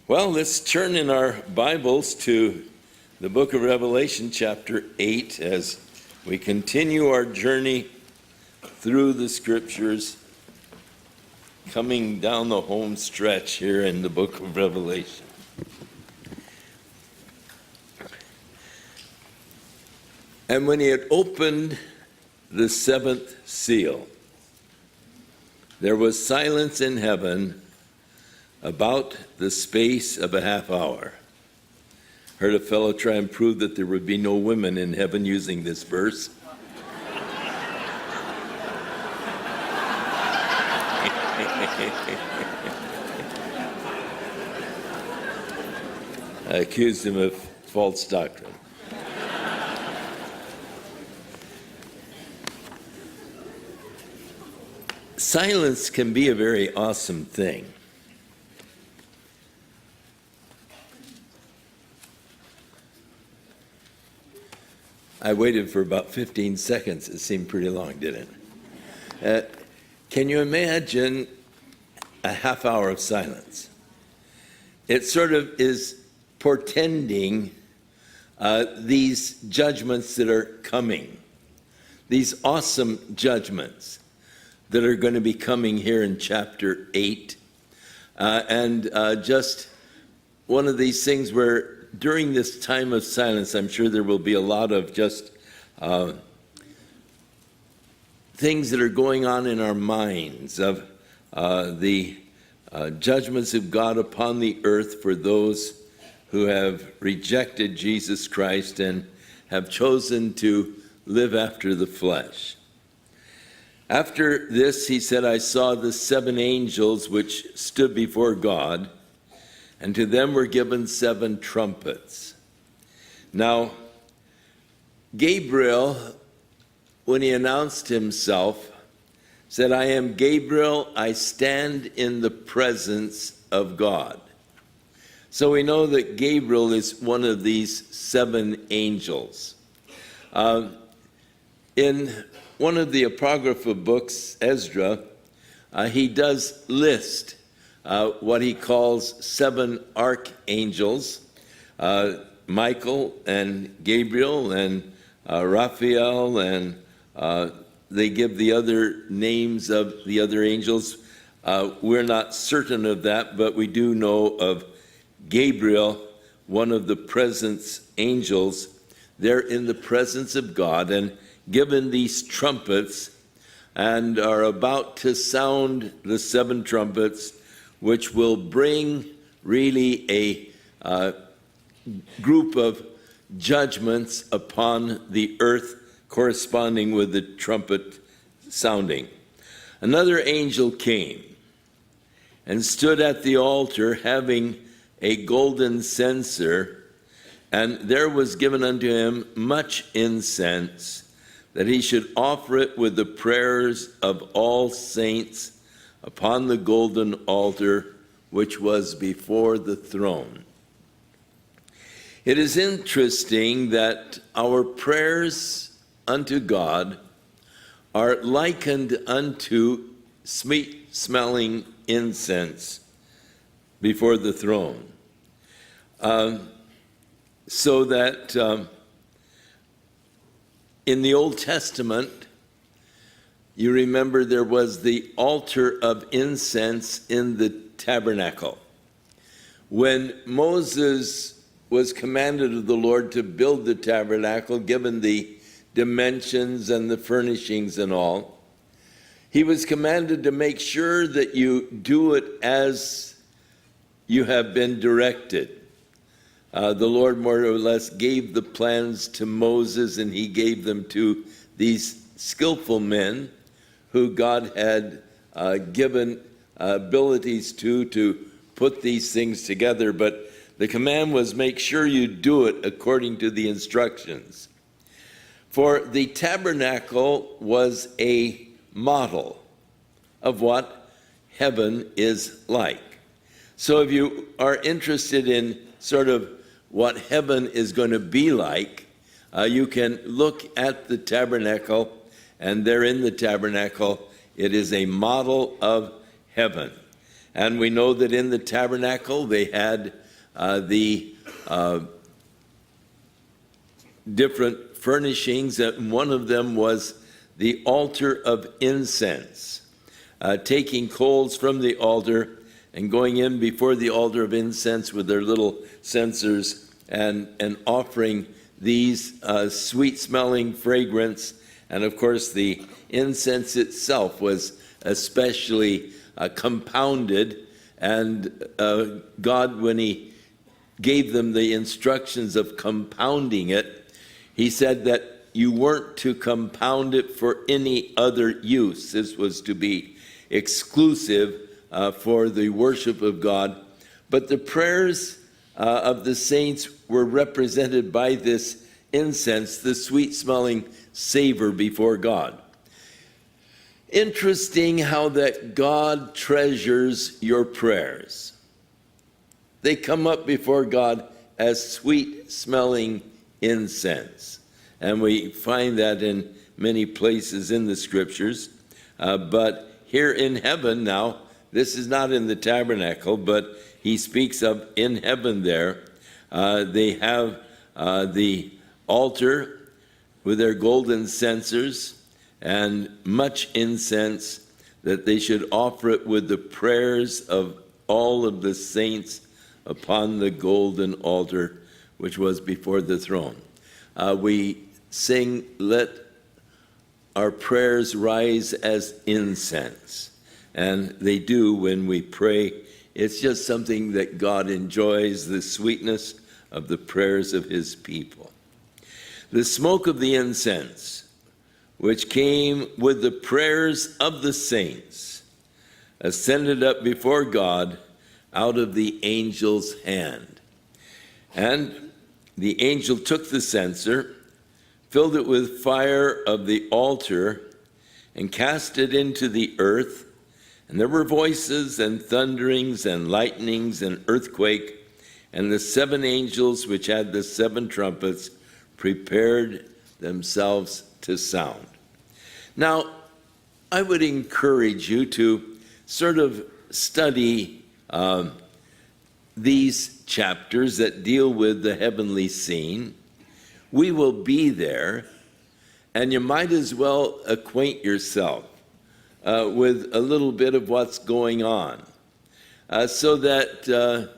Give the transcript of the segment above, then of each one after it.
Well, let's turn in our Bibles to the book of Revelation, chapter 8, as we continue our journey through the Scriptures, coming down the home stretch here in the book of Revelation. And when he had opened the seventh seal, there was silence in heaven about the space of a half hour. Heard a fellow try and prove that there would be no women in heaven using this verse. I accused him of false doctrine. Silence can be a very awesome thing. I waited for about 15 seconds. It seemed pretty long, didn't it? Can you imagine a half hour of silence? It sort of is portending these judgments that are coming, these awesome judgments that are going to be coming here in chapter 8. Just one of these things where during this time of silence, I'm sure there will be a lot of just things that are going on in our minds of the judgments of God upon the earth for those who have rejected Jesus Christ and have chosen to live after the flesh. After this, he said, I saw the seven angels which stood before God, and to them were given seven trumpets. Now, Gabriel, when he announced himself, said, I am Gabriel, I stand in the presence of God. So we know that Gabriel is one of these seven angels. In one of the Apocrypha books, Ezra, he does list what he calls seven archangels, Michael and Gabriel and Raphael, and they give the other names of the other angels. We're not certain of that, but we do know of Gabriel, one of the presence angels. They're in the presence of God and given these trumpets and are about to sound the seven trumpets, which will bring really a group of judgments upon the earth corresponding with the trumpet sounding. Another angel came and stood at the altar having a golden censer, and there was given unto him much incense, that he should offer it with the prayers of all saints upon the golden altar which was before the throne. It is interesting that our prayers unto God are likened unto sweet-smelling incense before the throne. So that in the Old Testament, you remember there was the altar of incense in the tabernacle. When Moses was commanded of the Lord to build the tabernacle, given the dimensions and the furnishings and all, he was commanded to make sure that you do it as you have been directed. The Lord more or less gave the plans to Moses, and he gave them to these skillful men who God had given abilities to put these things together. But the command was, make sure you do it according to the instructions. For the tabernacle was a model of what heaven is like. So if you are interested in sort of what heaven is going to be like, you can look at the tabernacle, and there in the tabernacle, it is a model of heaven. And we know that in the tabernacle they had the different furnishings, and one of them was the altar of incense, taking coals from the altar and going in before the altar of incense with their little censers and offering these sweet-smelling fragrance. And of course, the incense itself was especially compounded, and God, when he gave them the instructions of compounding it, he said that you weren't to compound it for any other use. This was to be exclusive for the worship of God. But the prayers of the saints were represented by this incense, the sweet-smelling savor before God. Interesting how that God treasures your prayers. They come up before God as sweet-smelling incense. And we find that in many places in the Scriptures. But here in heaven now, this is not in the tabernacle, but he speaks of in heaven there. They have the altar with their golden censers and much incense, that they should offer it with the prayers of all of the saints upon the golden altar which was before the throne. We sing, let our prayers rise as incense. And they do when we pray. It's just something that God enjoys, the sweetness of the prayers of his people. The smoke of the incense, which came with the prayers of the saints, ascended up before God out of the angel's hand. And the angel took the censer, filled it with fire of the altar, and cast it into the earth. And there were voices and thunderings and lightnings and earthquake, and the 7 angels which had the 7 trumpets prepared themselves to sound. Now, I would encourage you to sort of study these chapters that deal with the heavenly scene. We will be there, and you might as well acquaint yourself with a little bit of what's going on, so that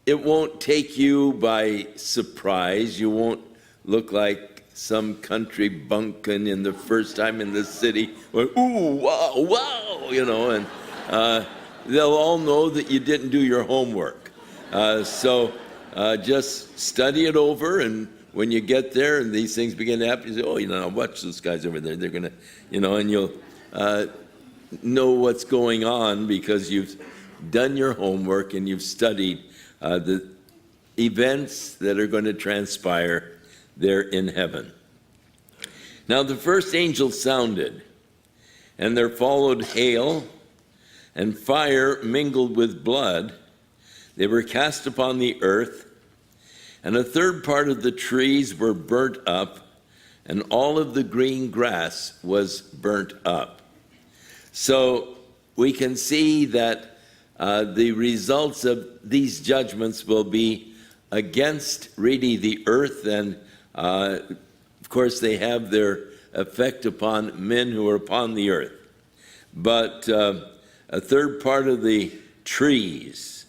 it won't take you by surprise. You won't look like some country bumpkin in the first time in the city, going, ooh, wow, wow, and they'll all know that you didn't do your homework. So just study it over, and when you get there and these things begin to happen, you say, oh, watch those guys over there. They're going to, and you'll know what's going on because you've done your homework and you've studied the events that are going to transpire there in heaven. Now the first angel sounded, and there followed hail and fire mingled with blood. They were cast upon the earth, and a third part of the trees were burnt up, and all of the green grass was burnt up. So we can see that the results of these judgments will be against really the earth, and of course they have their effect upon men who are upon the earth. But a third part of the trees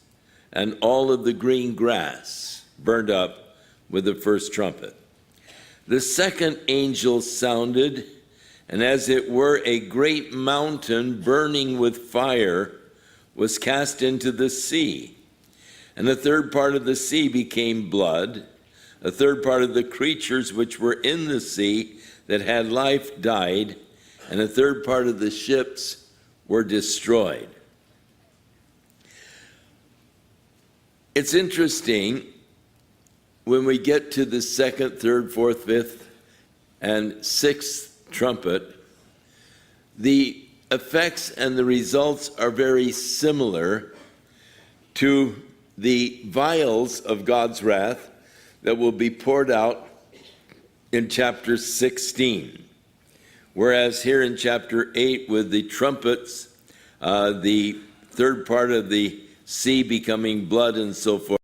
and all of the green grass burned up with the first trumpet. The second angel sounded, and as it were a great mountain burning with fire was cast into the sea. And a third part of the sea became blood. A third part of the creatures which were in the sea that had life died, and a third part of the ships were destroyed. It's interesting when we get to the second, third, fourth, fifth, and sixth trumpet, the effects and the results are very similar to the vials of God's wrath that will be poured out in chapter 16. Whereas here in chapter 8 with the trumpets, the third part of the C becoming blood and so forth.